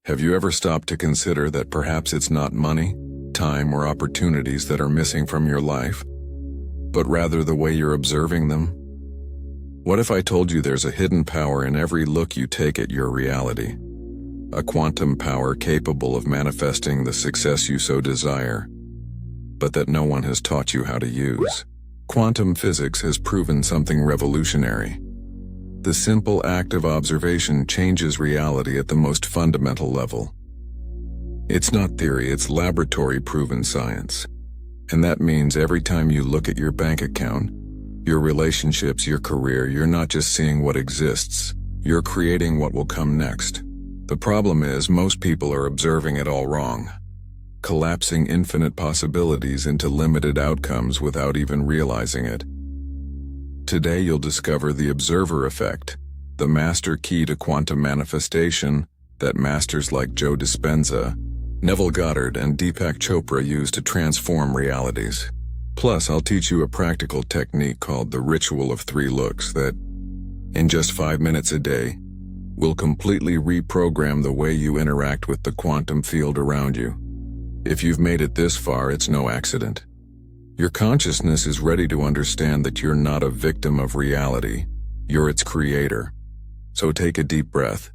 Have you ever stopped to consider that perhaps it's not money, time, or opportunities that are missing from your life, but rather the way you're observing them? What if I told you there's a hidden power in every look you take at your reality? A quantum power capable of manifesting the success you so desire, but that no one has taught you how to use. Quantum physics has proven something revolutionary. The simple act of observation changes reality at the most fundamental level. It's not theory, it's laboratory-proven science. And that means every time you look at your bank account, your relationships, your career, you're not just seeing what exists, you're creating what will come next. The problem is, most people are observing it all wrong, collapsing infinite possibilities into limited outcomes without even realizing it. Today you'll discover the observer effect, the master key to quantum manifestation that masters like Joe Dispenza, Neville Goddard, and Deepak Chopra use to transform realities. Plus, I'll teach you a practical technique called the ritual of 3 looks that, in just 5 minutes a day, will completely reprogram the way you interact with the quantum field around you. If you've made it this far, it's no accident. Your consciousness is ready to understand that you're not a victim of reality, you're its creator. So take a deep breath,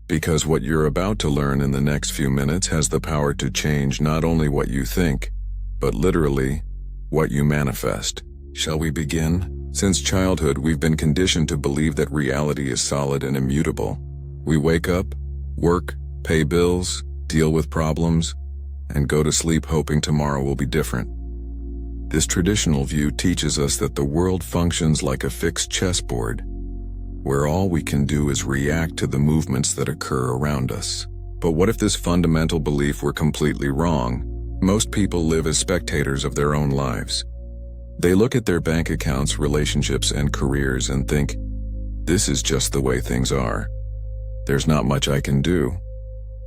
because what you're about to learn in the next few minutes has the power to change not only what you think, but literally, what you manifest. Shall we begin? Since childhood, we've been conditioned to believe that reality is solid and immutable. We wake up, work, pay bills, deal with problems, and go to sleep hoping tomorrow will be different. This traditional view teaches us that the world functions like a fixed chessboard, where all we can do is react to the movements that occur around us. But what if this fundamental belief were completely wrong? Most people live as spectators of their own lives. They look at their bank accounts, relationships, and careers and think, this is just the way things are. There's not much I can do.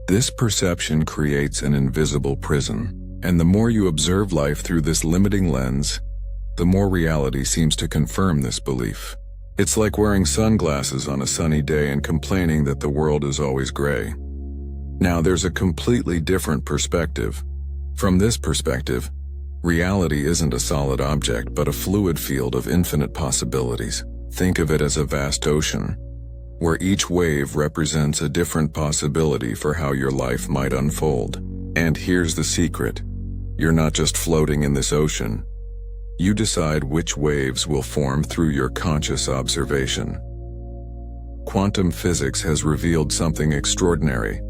This perception creates an invisible prison. And the more you observe life through this limiting lens, the more reality seems to confirm this belief. It's like wearing sunglasses on a sunny day and complaining that the world is always gray. Now there's a completely different perspective. From this perspective, reality isn't a solid object but a fluid field of infinite possibilities. Think of it as a vast ocean, where each wave represents a different possibility for how your life might unfold. And here's the secret. You're not just floating in this ocean. You decide which waves will form through your conscious observation. Quantum physics has revealed something extraordinary.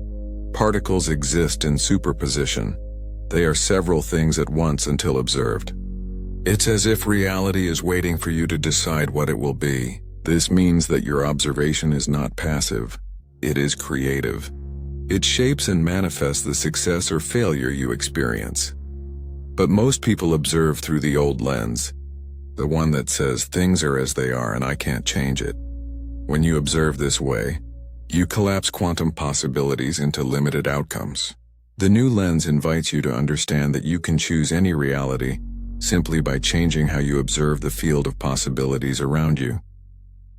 Particles exist in superposition. They are several things at once until observed. It's as if reality is waiting for you to decide what it will be. This means that your observation is not passive. It is creative. It shapes and manifests the success or failure you experience. But most people observe through the old lens, the one that says things are as they are and I can't change it. When you observe this way, you collapse quantum possibilities into limited outcomes. The new lens invites you to understand that you can choose any reality simply by changing how you observe the field of possibilities around you.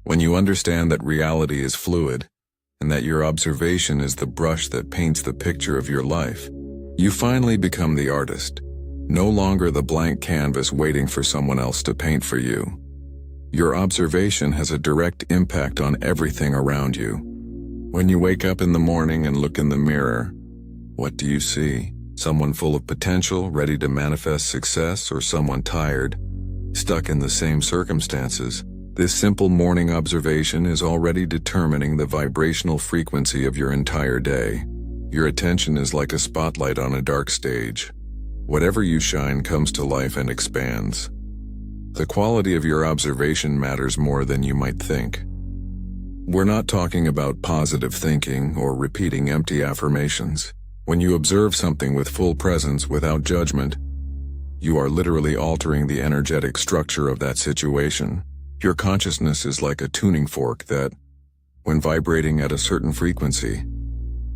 When you understand that reality is fluid, and that your observation is the brush that paints the picture of your life, you finally become the artist, no longer the blank canvas waiting for someone else to paint for you. Your observation has a direct impact on everything around you. When you wake up in the morning and look in the mirror, what do you see? Someone full of potential, ready to manifest success, or someone tired, stuck in the same circumstances? This simple morning observation is already determining the vibrational frequency of your entire day. Your attention is like a spotlight on a dark stage. Whatever you shine comes to life and expands. The quality of your observation matters more than you might think. We're not talking about positive thinking or repeating empty affirmations. When you observe something with full presence without judgment, you are literally altering the energetic structure of that situation. Your consciousness is like a tuning fork that, when vibrating at a certain frequency,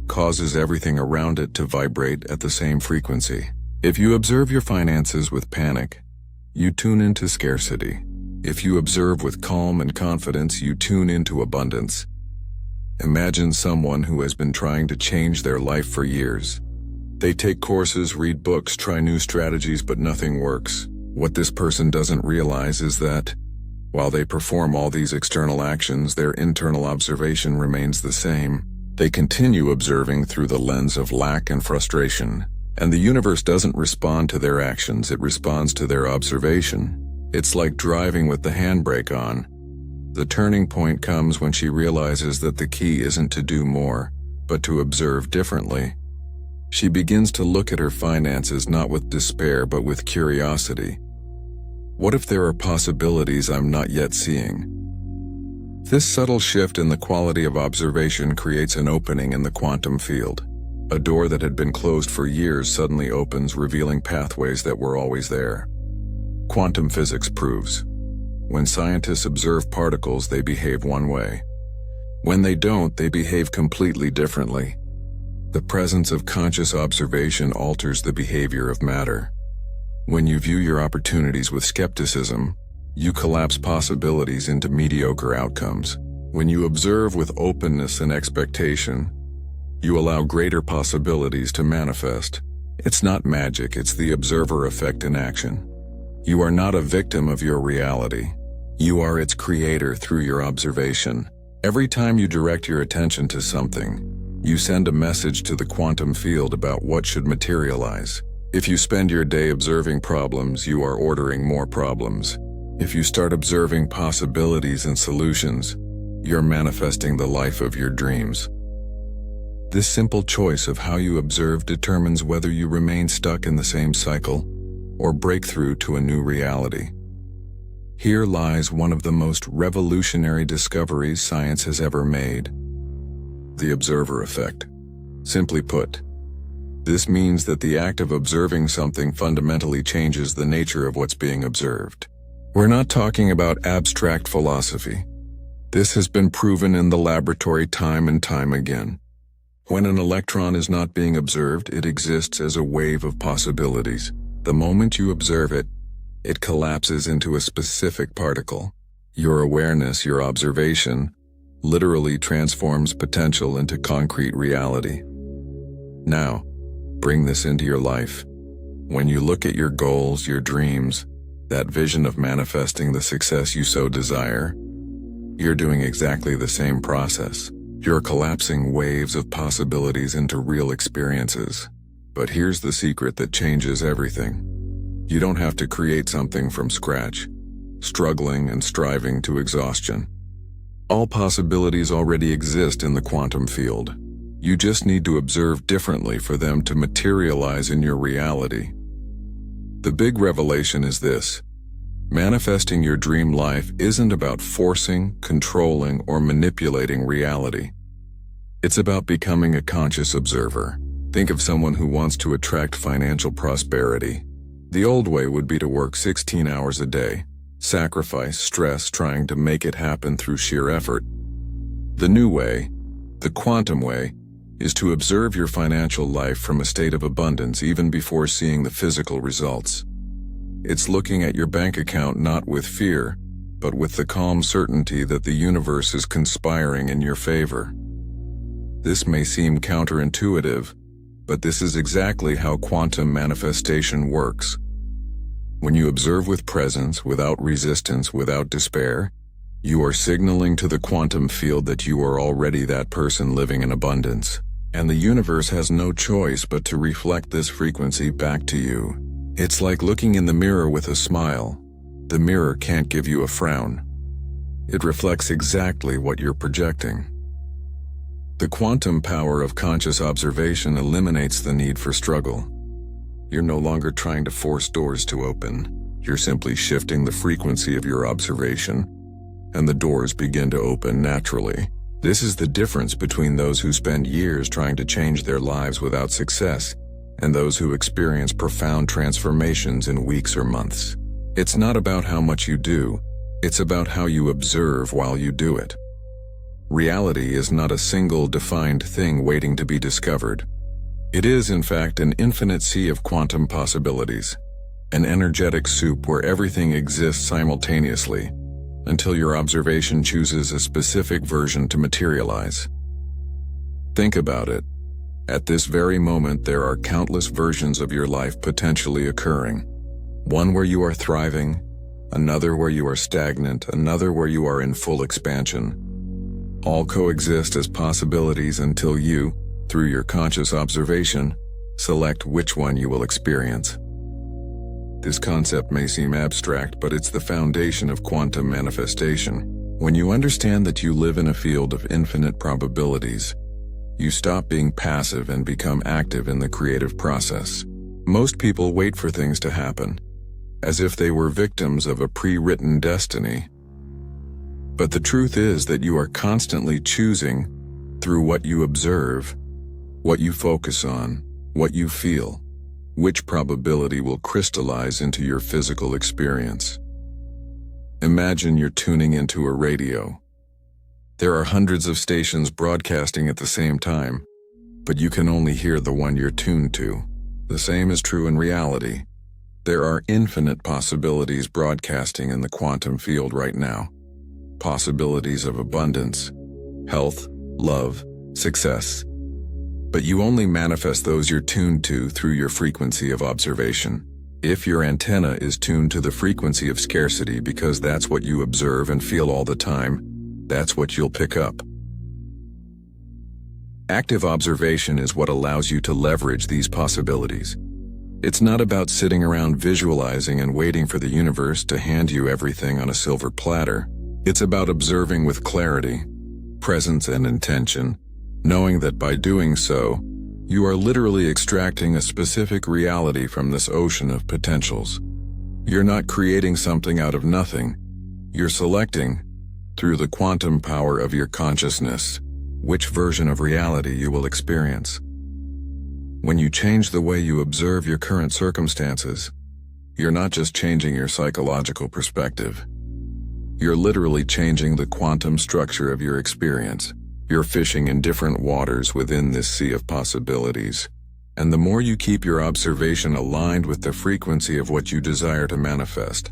causes everything around it to vibrate at the same frequency. If you observe your finances with panic, you tune into scarcity. If you observe with calm and confidence, you tune into abundance. Imagine someone who has been trying to change their life for years. They take courses, read books, try new strategies, but nothing works. What this person doesn't realize is that, while they perform all these external actions, their internal observation remains the same. They continue observing through the lens of lack and frustration. And the universe doesn't respond to their actions, it responds to their observation. It's like driving with the handbrake on. The turning point comes when she realizes that the key isn't to do more, but to observe differently. She begins to look at her finances not with despair but with curiosity. What if there are possibilities I'm not yet seeing? This subtle shift in the quality of observation creates an opening in the quantum field. A door that had been closed for years suddenly opens, revealing pathways that were always there. Quantum physics proves, when scientists observe particles, they behave one way. When they don't, they behave completely differently. The presence of conscious observation alters the behavior of matter. When you view your opportunities with skepticism, you collapse possibilities into mediocre outcomes. When you observe with openness and expectation, you allow greater possibilities to manifest. It's not magic, it's the observer effect in action. You are not a victim of your reality. You are its creator through your observation. Every time you direct your attention to something, you send a message to the quantum field about what should materialize. If you spend your day observing problems, you are ordering more problems. If you start observing possibilities and solutions, you're manifesting the life of your dreams. This simple choice of how you observe determines whether you remain stuck in the same cycle or break through to a new reality. Here lies one of the most revolutionary discoveries science has ever made: the observer effect. Simply put, this means that the act of observing something fundamentally changes the nature of what's being observed. We're not talking about abstract philosophy. This has been proven in the laboratory time and time again. When an electron is not being observed, it exists as a wave of possibilities. The moment you observe it, it collapses into a specific particle. Your awareness, your observation, literally transforms potential into concrete reality. Now, bring this into your life. When you look at your goals, your dreams, that vision of manifesting the success you so desire, you're doing exactly the same process. You're collapsing waves of possibilities into real experiences. But here's the secret that changes everything. You don't have to create something from scratch, struggling and striving to exhaustion. All possibilities already exist in the quantum field. You just need to observe differently for them to materialize in your reality. The big revelation is this: manifesting your dream life isn't about forcing, controlling, or manipulating reality. It's about becoming a conscious observer. Think of someone who wants to attract financial prosperity. The old way would be to work 16 hours a day, sacrifice, stress, trying to make it happen through sheer effort. The new way, the quantum way, is to observe your financial life from a state of abundance even before seeing the physical results. It's looking at your bank account not with fear, but with the calm certainty that the universe is conspiring in your favor. This may seem counterintuitive, but this is exactly how quantum manifestation works. When you observe with presence, without resistance, without despair, you are signaling to the quantum field that you are already that person living in abundance. And the universe has no choice but to reflect this frequency back to you. It's like looking in the mirror with a smile. The mirror can't give you a frown. It reflects exactly what you're projecting. The quantum power of conscious observation eliminates the need for struggle. You're no longer trying to force doors to open. You're simply shifting the frequency of your observation, and the doors begin to open naturally. This is the difference between those who spend years trying to change their lives without success and those who experience profound transformations in weeks or months. It's not about how much you do, it's about how you observe while you do it. Reality is not a single defined thing waiting to be discovered. It is, in fact, an infinite sea of quantum possibilities, an energetic soup where everything exists simultaneously, until your observation chooses a specific version to materialize. Think about it. At this very moment, there are countless versions of your life potentially occurring. One where you are thriving, another where you are stagnant, another where you are in full expansion. All coexist as possibilities until you, through your conscious observation, select which one you will experience. This concept may seem abstract, but it's the foundation of quantum manifestation. When you understand that you live in a field of infinite probabilities, you stop being passive and become active in the creative process. Most people wait for things to happen, as if they were victims of a pre-written destiny. But the truth is that you are constantly choosing, through what you observe, what you focus on, what you feel, which probability will crystallize into your physical experience. Imagine you're tuning into a radio. There are hundreds of stations broadcasting at the same time, but you can only hear the one you're tuned to. The same is true in reality. There are infinite possibilities broadcasting in the quantum field right now. Possibilities of abundance, health, love, success. But you only manifest those you're tuned to through your frequency of observation. If your antenna is tuned to the frequency of scarcity because that's what you observe and feel all the time, that's what you'll pick up. Active observation is what allows you to leverage these possibilities. It's not about sitting around visualizing and waiting for the universe to hand you everything on a silver platter. It's about observing with clarity, presence, and intention, knowing that by doing so, you are literally extracting a specific reality from this ocean of potentials. You're not creating something out of nothing. You're selecting, through the quantum power of your consciousness, which version of reality you will experience. When you change the way you observe your current circumstances, you're not just changing your psychological perspective. You're literally changing the quantum structure of your experience. You're fishing in different waters within this sea of possibilities. And the more you keep your observation aligned with the frequency of what you desire to manifest,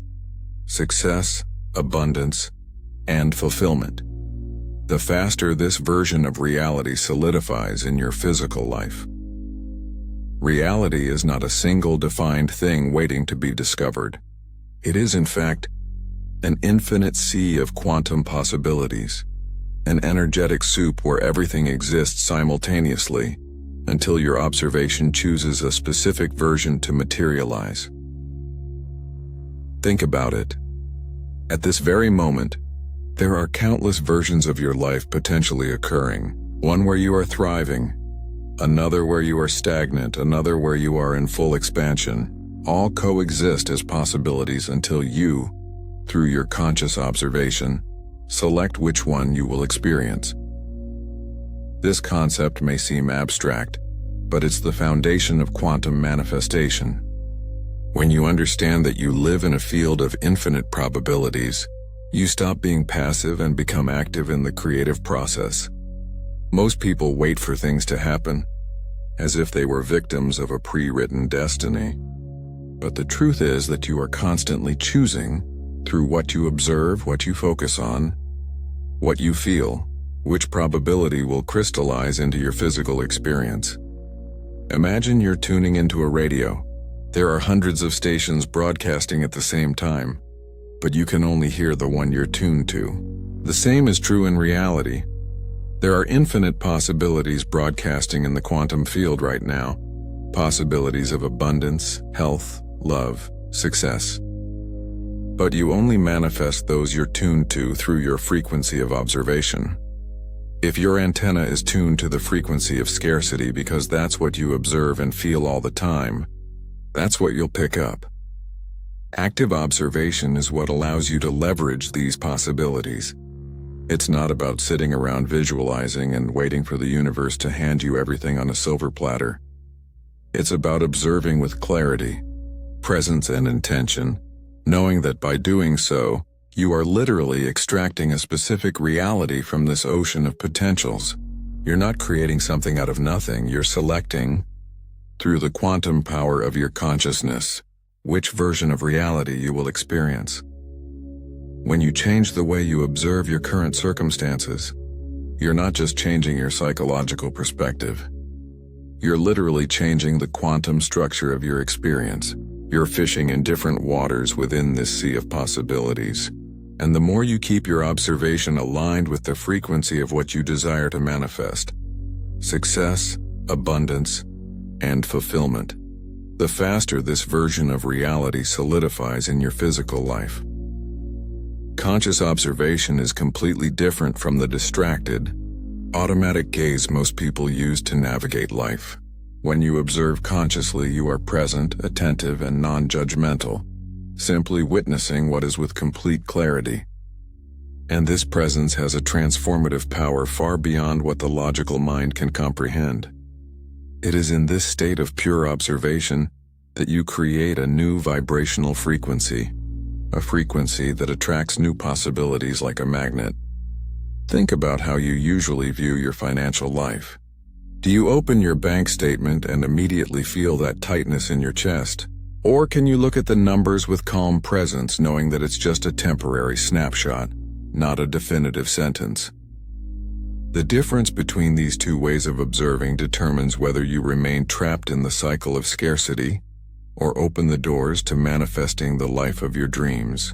success, abundance, and fulfillment, the faster this version of reality solidifies in your physical life. Reality is not a single defined thing waiting to be discovered. It is, in fact, an infinite sea of quantum possibilities, an energetic soup where everything exists simultaneously until your observation chooses a specific version to materialize. Think about it. At this very moment, there are countless versions of your life potentially occurring. One where you are thriving, another where you are stagnant, another where you are in full expansion. All coexist as possibilities until you, through your conscious observation, select which one you will experience. This concept may seem abstract, but it's the foundation of quantum manifestation. When you understand that you live in a field of infinite probabilities, you stop being passive and become active in the creative process. Most people wait for things to happen, as if they were victims of a pre-written destiny. But the truth is that you are constantly choosing, through what you observe, what you focus on, what you feel, which probability will crystallize into your physical experience. Imagine you're tuning into a radio. There are hundreds of stations broadcasting at the same time, but you can only hear the one you're tuned to. The same is true in reality. There are infinite possibilities broadcasting in the quantum field right now. Possibilities of abundance, health, love, success. But you only manifest those you're tuned to through your frequency of observation. If your antenna is tuned to the frequency of scarcity because that's what you observe and feel all the time, that's what you'll pick up. Active observation is what allows you to leverage these possibilities. It's not about sitting around visualizing and waiting for the universe to hand you everything on a silver platter. It's about observing with clarity, presence, and intention, knowing that by doing so, you are literally extracting a specific reality from this ocean of potentials. You're not creating something out of nothing, you're selecting, through the quantum power of your consciousness, which version of reality you will experience. When you change the way you observe your current circumstances, You're not just changing your psychological perspective. You're literally changing the quantum structure of your experience. You're fishing in different waters within this sea of possibilities. And the more you keep your observation aligned with the frequency of what you desire to manifest, success, abundance, and fulfillment, the faster this version of reality solidifies in your physical life. Conscious observation is completely different from the distracted, automatic gaze most people use to navigate life. When you observe consciously, you are present, attentive, and non-judgmental, simply witnessing what is with complete clarity. And this presence has a transformative power far beyond what the logical mind can comprehend. It is in this state of pure observation that you create a new vibrational frequency, a frequency that attracts new possibilities like a magnet. Think about how you usually view your financial life. Do you open your bank statement and immediately feel that tightness in your chest? Or can you look at the numbers with calm presence, knowing that it's just a temporary snapshot, not a definitive sentence? The difference between these two ways of observing determines whether you remain trapped in the cycle of scarcity or open the doors to manifesting the life of your dreams.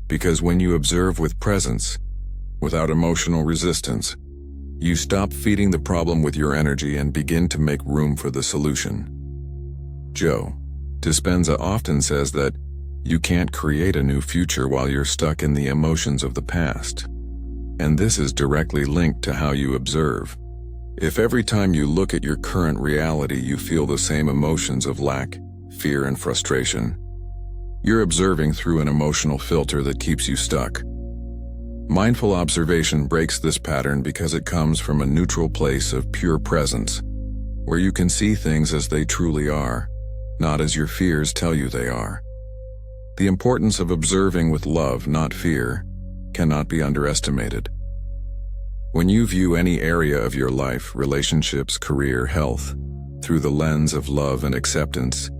Because when you observe with presence, without emotional resistance, you stop feeding the problem with your energy and begin to make room for the solution. Joe Dispenza often says that you can't create a new future while you're stuck in the emotions of the past. And this is directly linked to how you observe. If every time you look at your current reality you feel the same emotions of lack, fear, and frustration, you're observing through an emotional filter that keeps you stuck. Mindful observation breaks this pattern because it comes from a neutral place of pure presence, where you can see things as they truly are, not as your fears tell you they are. The importance of observing with love, not fear, cannot be underestimated. When you view any area of your life, relationships, career, health, through the lens of love and acceptance,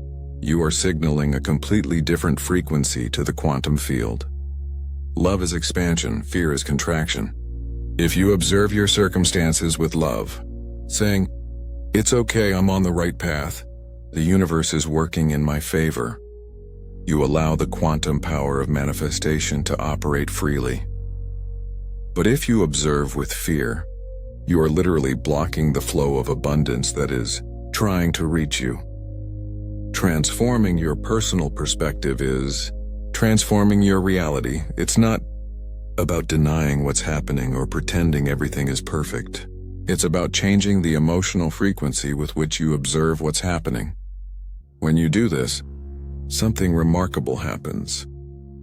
you are signaling a completely different frequency to the quantum field. Love is expansion, fear is contraction. If you observe your circumstances with love, saying, "It's okay, I'm on the right path. The universe is working in my favor," you allow the quantum power of manifestation to operate freely. But if you observe with fear, you are literally blocking the flow of abundance that is trying to reach you. Transforming your personal perspective is transforming your reality. It's not about denying what's happening or pretending everything is perfect. It's about changing the emotional frequency with which you observe what's happening. When you do this, something remarkable happens.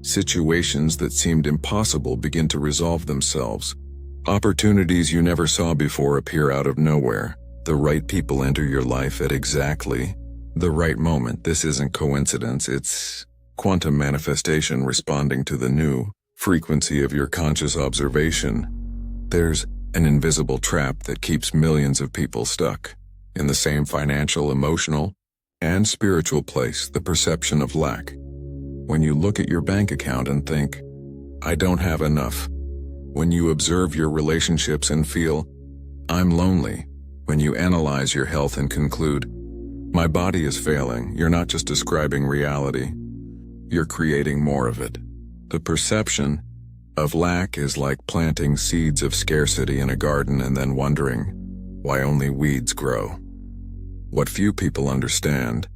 Situations that seemed impossible begin to resolve themselves. Opportunities you never saw before appear out of nowhere. The right people enter your life at exactly the right moment. This isn't coincidence, it's quantum manifestation responding to the new frequency of your conscious observation. There's an invisible trap that keeps millions of people stuck in the same financial, emotional, and spiritual place, the perception of lack. When you look at your bank account and think, "I don't have enough." When you observe your relationships and feel, "I'm lonely." When you analyze your health and conclude, "My body is failing," you're not just describing reality, you're creating more of it. The perception of lack is like planting seeds of scarcity in a garden and then wondering why only weeds grow. What few people understand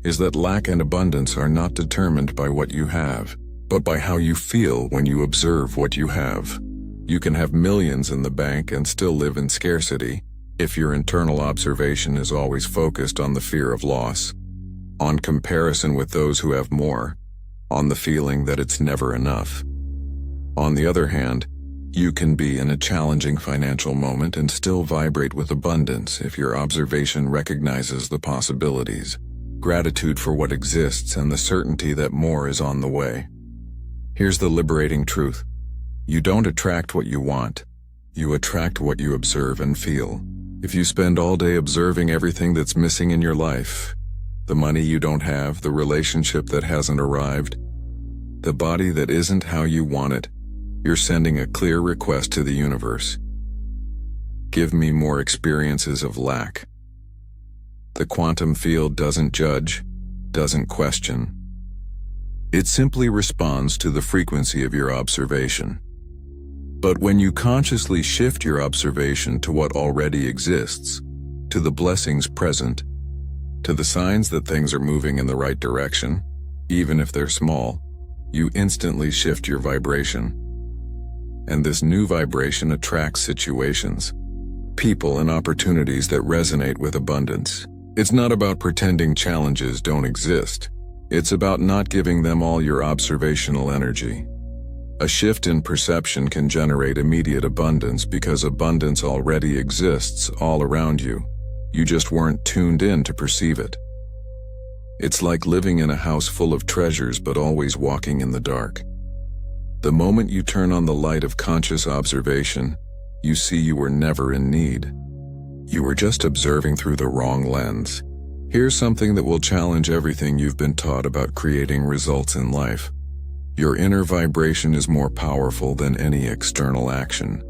is that lack and abundance are not determined by what you have, but by how you feel when you observe what you have. You can have millions in the bank and still live in scarcity if your internal observation is always focused on the fear of loss, on comparison with those who have more, on the feeling that it's never enough. On the other hand, you can be in a challenging financial moment and still vibrate with abundance if your observation recognizes the possibilities, gratitude for what exists, and the certainty that more is on the way. Here's the liberating truth. You don't attract what you want. You attract what you observe and feel. If you spend all day observing everything that's missing in your life, the money you don't have, the relationship that hasn't arrived, the body that isn't how you want it, you're sending a clear request to the universe. Give me more experiences of lack. The quantum field doesn't judge, doesn't question. It simply responds to the frequency of your observation. But when you consciously shift your observation to what already exists, to the blessings present, to the signs that things are moving in the right direction, even if they're small, you instantly shift your vibration. And this new vibration attracts situations, people, and opportunities that resonate with abundance. It's not about pretending challenges don't exist. It's about not giving them all your observational energy. A shift in perception can generate immediate abundance because abundance already exists all around you. You just weren't tuned in to perceive it. It's like living in a house full of treasures but always walking in the dark. The moment you turn on the light of conscious observation, you see you were never in need. You were just observing through the wrong lens. Here's something that will challenge everything you've been taught about creating results in life. Your inner vibration is more powerful than any external action.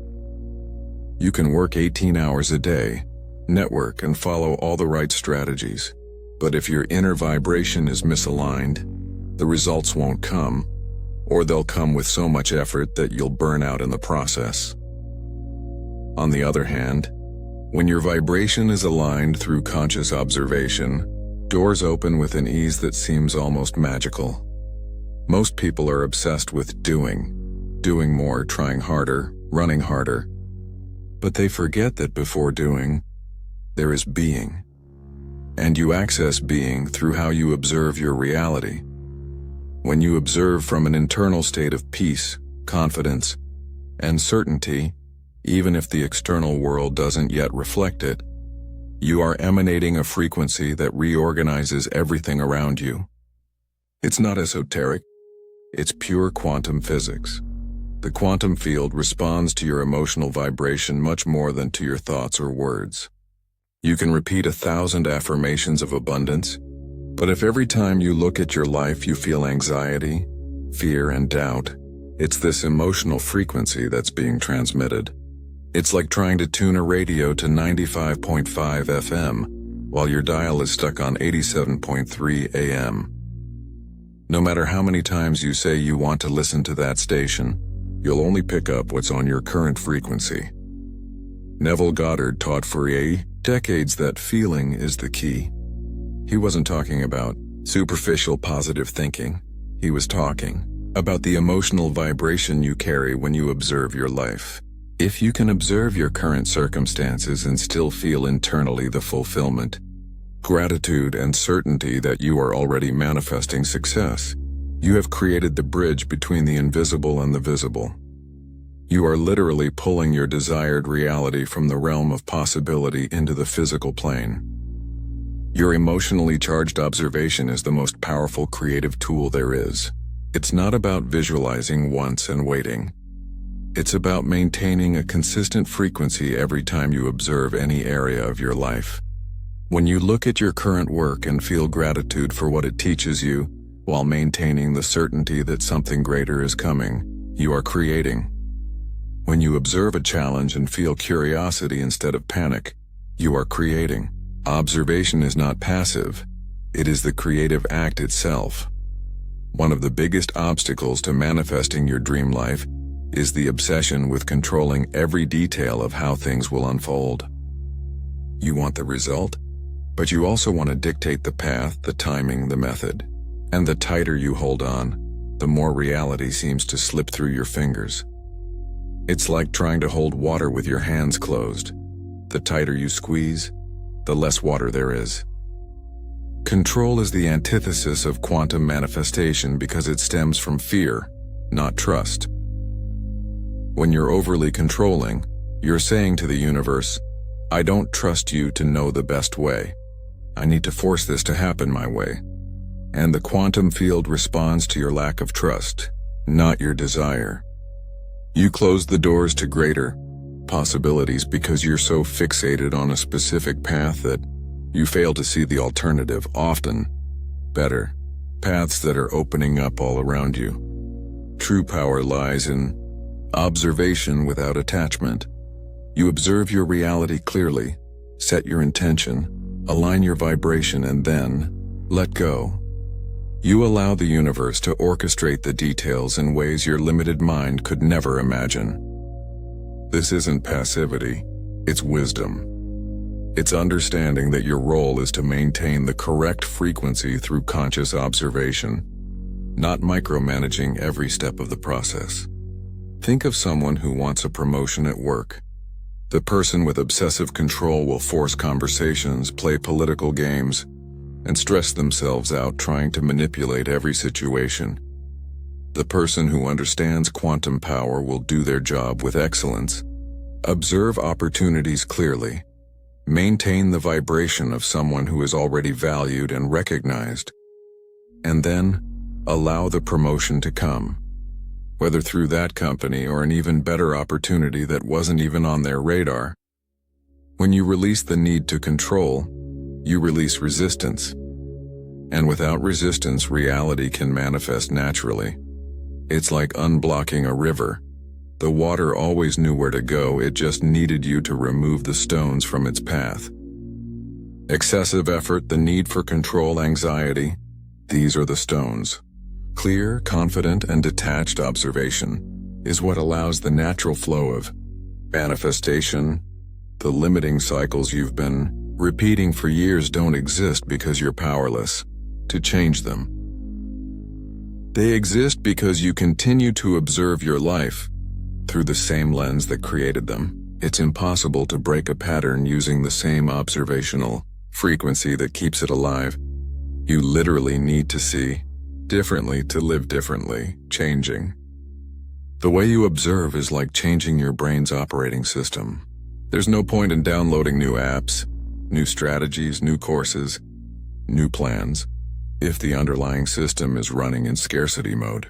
You can work 18 hours a day, network, and follow all the right strategies. But if your inner vibration is misaligned, the results won't come, or they'll come with so much effort that you'll burn out in the process. On the other hand, when your vibration is aligned through conscious observation, doors open with an ease that seems almost magical. Most people are obsessed with doing more, trying harder, running harder. But they forget that before doing, there is being. And you access being through how you observe your reality. When you observe from an internal state of peace, confidence, and certainty, even if the external world doesn't yet reflect it, you are emanating a frequency that reorganizes everything around you. It's not esoteric, it's pure quantum physics. The quantum field responds to your emotional vibration much more than to your thoughts or words. You can repeat 1,000 affirmations of abundance, but if every time you look at your life you feel anxiety, fear, and doubt, it's this emotional frequency that's being transmitted. It's like trying to tune a radio to 95.5 FM while your dial is stuck on 87.3 AM. No matter how many times you say you want to listen to that station, you'll only pick up what's on your current frequency. Neville Goddard taught for decades that feeling is the key. He wasn't talking about superficial positive thinking. He was talking about the emotional vibration you carry when you observe your life. If you can observe your current circumstances and still feel internally the fulfillment, gratitude, and certainty that you are already manifesting success, you have created the bridge between the invisible and the visible. You are literally pulling your desired reality from the realm of possibility into the physical plane. Your emotionally charged observation is the most powerful creative tool there is. It's not about visualizing once and waiting. It's about maintaining a consistent frequency every time you observe any area of your life. When you look at your current work and feel gratitude for what it teaches you, while maintaining the certainty that something greater is coming, you are creating. When you observe a challenge and feel curiosity instead of panic, you are creating. Observation is not passive, it is the creative act itself. One of the biggest obstacles to manifesting your dream life is the obsession with controlling every detail of how things will unfold. You want the result, but you also want to dictate the path, the timing, the method. And the tighter you hold on, the more reality seems to slip through your fingers. It's like trying to hold water with your hands closed. The tighter you squeeze, the less water there is. Control is the antithesis of quantum manifestation because it stems from fear, not trust. When you're overly controlling, you're saying to the universe, I don't trust you to know the best way. I need to force this to happen my way. And the quantum field responds to your lack of trust, not your desire. You close the doors to greater possibilities because you're so fixated on a specific path that you fail to see the alternative, often better, paths that are opening up all around you. True power lies in observation without attachment. You observe your reality clearly, set your intention, align your vibration, and then let go. You allow the universe to orchestrate the details in ways your limited mind could never imagine. This isn't passivity, it's wisdom. It's understanding that your role is to maintain the correct frequency through conscious observation, not micromanaging every step of the process. Think of someone who wants a promotion at work. The person with obsessive control will force conversations, play political games, and stress themselves out trying to manipulate every situation. The person who understands quantum power will do their job with excellence. Observe opportunities clearly. Maintain the vibration of someone who is already valued and recognized. And then, allow the promotion to come, whether through that company or an even better opportunity that wasn't even on their radar. When you release the need to control, you release resistance. And without resistance, reality can manifest naturally. It's like unblocking a river. The water always knew where to go, it just needed you to remove the stones from its path. Excessive effort, the need for control, anxiety, these are the stones. Clear, confident, and detached observation is what allows the natural flow of manifestation. The limiting cycles you've been repeating for years don't exist because you're powerless to change them. They exist because you continue to observe your life through the same lens that created them. It's impossible to break a pattern using the same observational frequency that keeps it alive. You literally need to see differently to live differently, changing. The way you observe is like changing your brain's operating system. There's no point in downloading new apps, new strategies, new courses, new plans, if the underlying system is running in scarcity mode.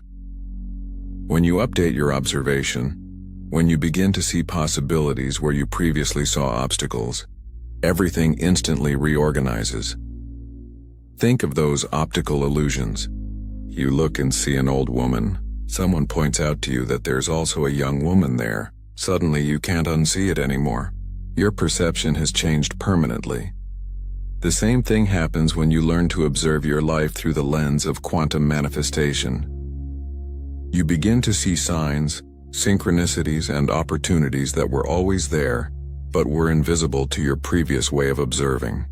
When you update your observation, when you begin to see possibilities where you previously saw obstacles, everything instantly reorganizes. Think of those optical illusions. You look and see an old woman. Someone points out to you that there's also a young woman there. Suddenly you can't unsee it anymore. Your perception has changed permanently. The same thing happens when you learn to observe your life through the lens of quantum manifestation. You begin to see signs, synchronicities, and opportunities that were always there, but were invisible to your previous way of observing.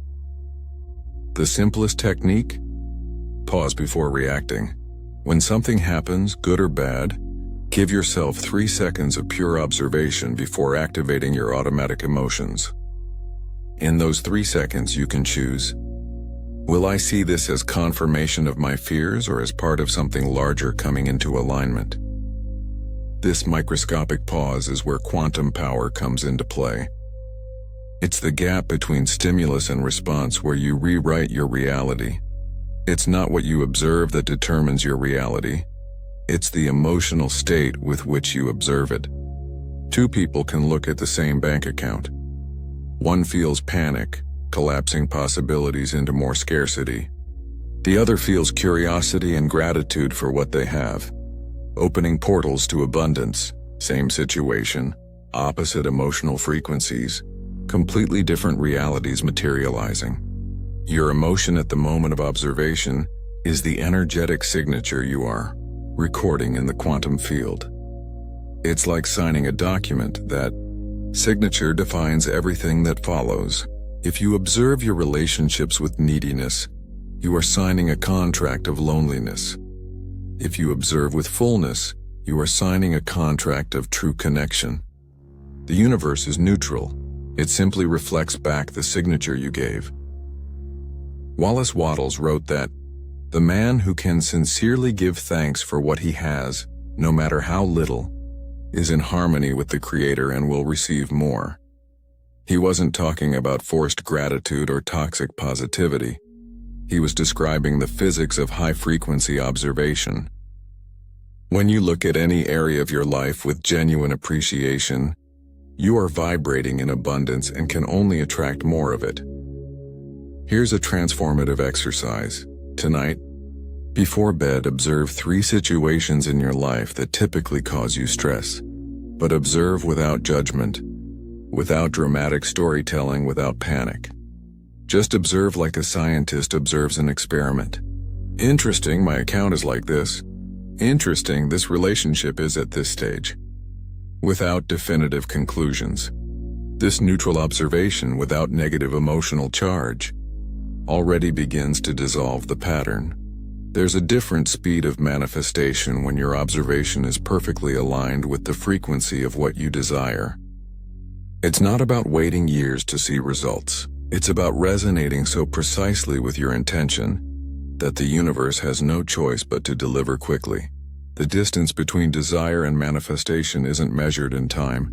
The simplest technique? Pause before reacting. When something happens, good or bad, give yourself 3 seconds of pure observation before activating your automatic emotions. In those 3 seconds, you can choose: will I see this as confirmation of my fears or as part of something larger coming into alignment? This microscopic pause is where quantum power comes into play. It's the gap between stimulus and response where you rewrite your reality. It's not what you observe that determines your reality. It's the emotional state with which you observe it. 2 people can look at the same bank account. One feels panic, collapsing possibilities into more scarcity. The other feels curiosity and gratitude for what they have, opening portals to abundance. Same situation, opposite emotional frequencies, completely different realities materializing. Your emotion at the moment of observation is the energetic signature you are recording in the quantum field. It's like signing a document. That signature defines everything that follows. If you observe your relationships with neediness, you are signing a contract of loneliness. If you observe with fullness, you are signing a contract of true connection. The universe is neutral. It simply reflects back the signature you gave. Wallace Wattles wrote that, "The man who can sincerely give thanks for what he has, no matter how little, is in harmony with the Creator and will receive more." He wasn't talking about forced gratitude or toxic positivity. He was describing the physics of high-frequency observation. When you look at any area of your life with genuine appreciation, you are vibrating in abundance and can only attract more of it. Here's a transformative exercise. Tonight, before bed, observe 3 situations in your life that typically cause you stress. But observe without judgment. without dramatic storytelling, without panic. Just observe like a scientist observes an experiment. Interesting, my account is like this. Interesting, this relationship is at this stage. Without definitive conclusions. This neutral observation without negative emotional charge already begins to dissolve the pattern. There's a different speed of manifestation when your observation is perfectly aligned with the frequency of what you desire. It's not about waiting years to see results. It's about resonating so precisely with your intention that the universe has no choice but to deliver quickly. The distance between desire and manifestation isn't measured in time.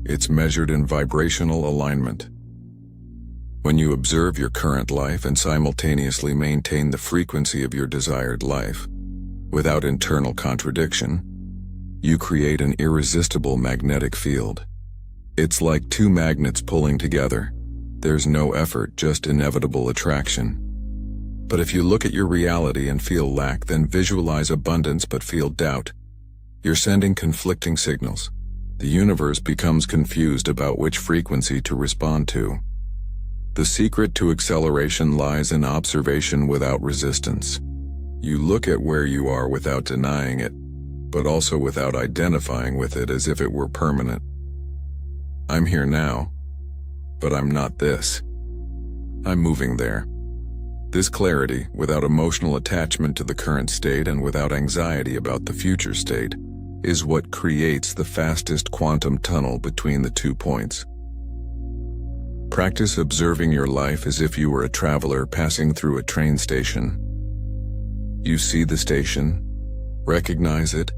It's measured in vibrational alignment. When you observe your current life and simultaneously maintain the frequency of your desired life, without internal contradiction, you create an irresistible magnetic field. It's like two magnets pulling together. There's no effort, just inevitable attraction. But if you look at your reality and feel lack, then visualize abundance but feel doubt. You're sending conflicting signals. The universe becomes confused about which frequency to respond to. The secret to acceleration lies in observation without resistance. You look at where you are without denying it, but also without identifying with it as if it were permanent. I'm here now, but I'm not this. I'm moving there. This clarity, without emotional attachment to the current state and without anxiety about the future state, is what creates the fastest quantum tunnel between the 2 points. Practice observing your life as if you were a traveler passing through a train station. You see the station, recognize it,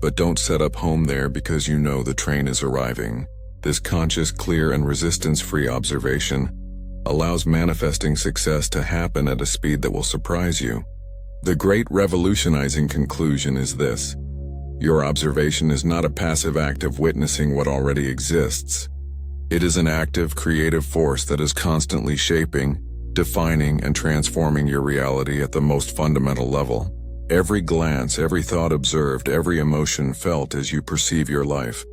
but don't set up home there because you know the train is arriving. This conscious, clear, and resistance-free observation allows manifesting success to happen at a speed that will surprise you. The great revolutionizing conclusion is this: your observation is not a passive act of witnessing what already exists. It is an active, creative force that is constantly shaping, defining, and transforming your reality at the most fundamental level. Every glance, every thought observed, every emotion felt as you perceive your life.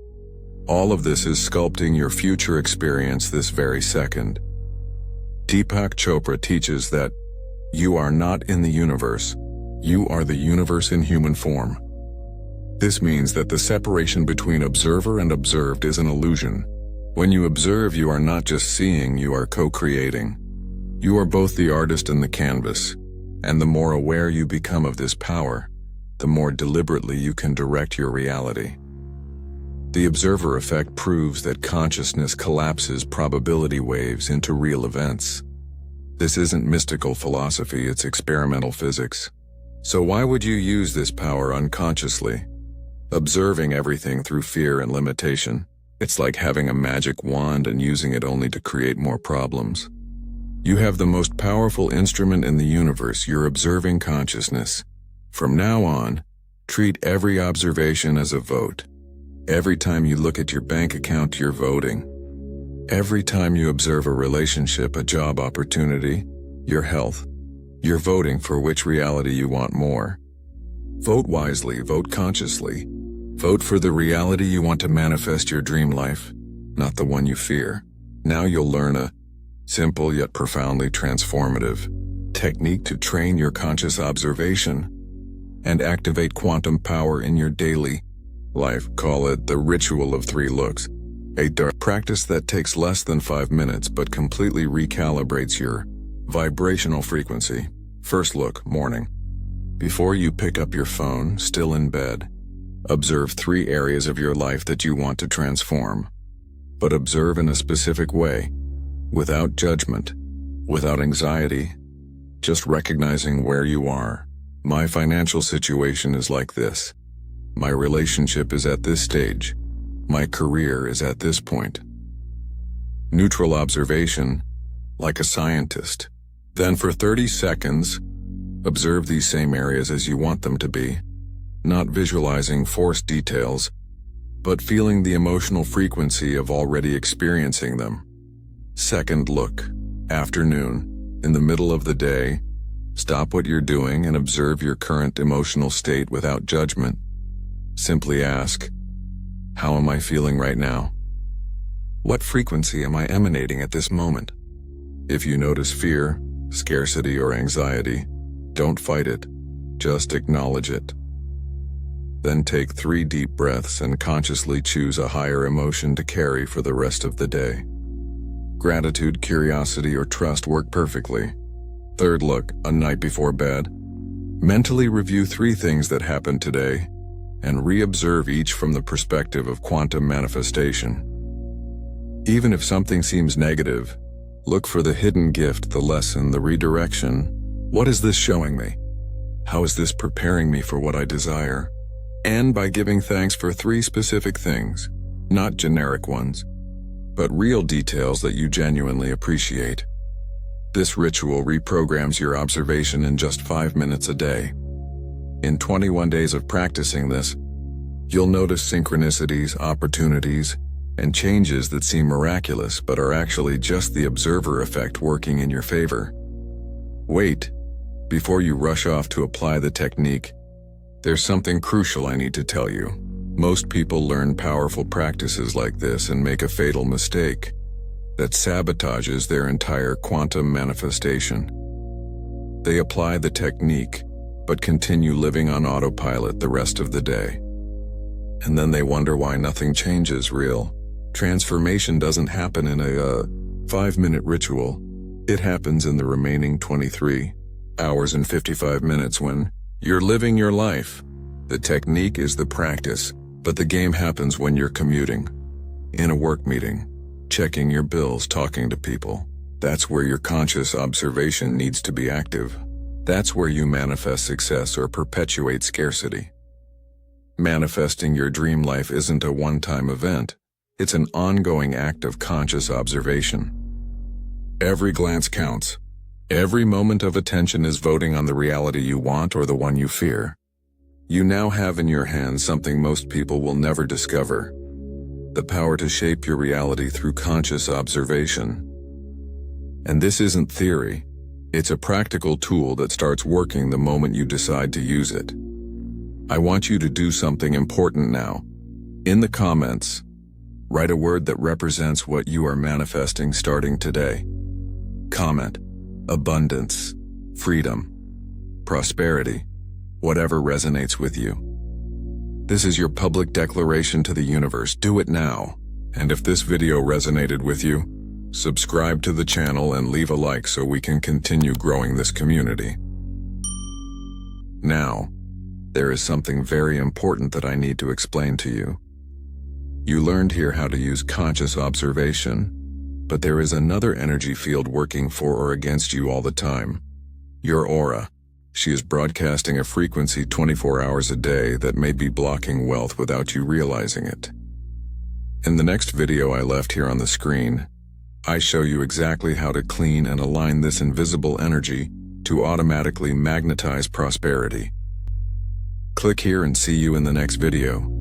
All of this is sculpting your future experience this very second. Deepak Chopra teaches that you are not in the universe. You are the universe in human form. This means that the separation between observer and observed is an illusion. When you observe, you are not just seeing, you are co-creating. You are both the artist and the canvas, and the more aware you become of this power, the more deliberately you can direct your reality. The observer effect proves that consciousness collapses probability waves into real events. This isn't mystical philosophy, it's experimental physics. So why would you use this power unconsciously? Observing everything through fear and limitation. It's like having a magic wand and using it only to create more problems. You have the most powerful instrument in the universe, your observing consciousness. From now on, treat every observation as a vote. Every time you look at your bank account, you're voting. Every time you observe a relationship, a job opportunity, your health, you're voting for which reality you want more. Vote wisely, vote consciously. Vote for the reality you want to manifest, your dream life, not the one you fear. Now you'll learn a simple yet profoundly transformative technique to train your conscious observation and activate quantum power in your daily life. Call it the ritual of 3 looks. A dark practice that takes less than 5 minutes but completely recalibrates your vibrational frequency. First look, morning. Before you pick up your phone, still in bed, observe 3 areas of your life that you want to transform. But observe in a specific way, without judgment, without anxiety, just recognizing where you are. My financial situation is like this. My relationship is at this stage. My career is at this point. Neutral observation, like a scientist. Then for 30 seconds, observe these same areas as you want them to be, not visualizing forced details, but feeling the emotional frequency of already experiencing them. Second look, afternoon, in the middle of the day, stop what you're doing and observe your current emotional state without judgment. Simply ask, how am I feeling right now? What frequency am I emanating at this moment? If you notice fear, scarcity, or anxiety, don't fight it. Just acknowledge it. Then take 3 deep breaths and consciously choose a higher emotion to carry for the rest of the day. Gratitude, curiosity, or trust work perfectly. Third look, a night before bed. Mentally review 3 things that happened today and re-observe each from the perspective of quantum manifestation. Even if something seems negative, look for the hidden gift, the lesson, the redirection. What is this showing me? How is this preparing me for what I desire? And by giving thanks for 3 specific things, not generic ones, but real details that you genuinely appreciate. This ritual reprograms your observation in just 5 minutes a day. In 21 days of practicing this, you'll notice synchronicities, opportunities, and changes that seem miraculous but are actually just the observer effect working in your favor. Wait, before you rush off to apply the technique, there's something crucial I need to tell you. Most people learn powerful practices like this and make a fatal mistake that sabotages their entire quantum manifestation. They apply the technique, but continue living on autopilot the rest of the day. And then they wonder why nothing changes. Real transformation doesn't happen in a 5-minute ritual. It happens in the remaining 23 hours and 55 minutes when you're living your life. The technique is the practice, but the game happens when you're commuting, in a work meeting, checking your bills, talking to people. That's where your conscious observation needs to be active. That's where you manifest success or perpetuate scarcity. Manifesting your dream life isn't a one-time event. It's an ongoing act of conscious observation. Every glance counts. Every moment of attention is voting on the reality you want or the one you fear. You now have in your hands something most people will never discover: the power to shape your reality through conscious observation. And this isn't theory. It's a practical tool that starts working the moment you decide to use it. I want you to do something important now. In the comments, write a word that represents what you are manifesting starting today. Comment: abundance, freedom, prosperity, whatever resonates with you. This is your public declaration to the universe. Do it now. And if this video resonated with you, subscribe to the channel and leave a like so we can continue growing this community. Now, there is something very important that I need to explain to you. You learned here how to use conscious observation, but there is another energy field working for or against you all the time. Your aura. She is broadcasting a frequency 24 hours a day that may be blocking wealth without you realizing it. In the next video I left here on the screen, I show you exactly how to clean and align this invisible energy to automatically magnetize prosperity. Click here and see you in the next video.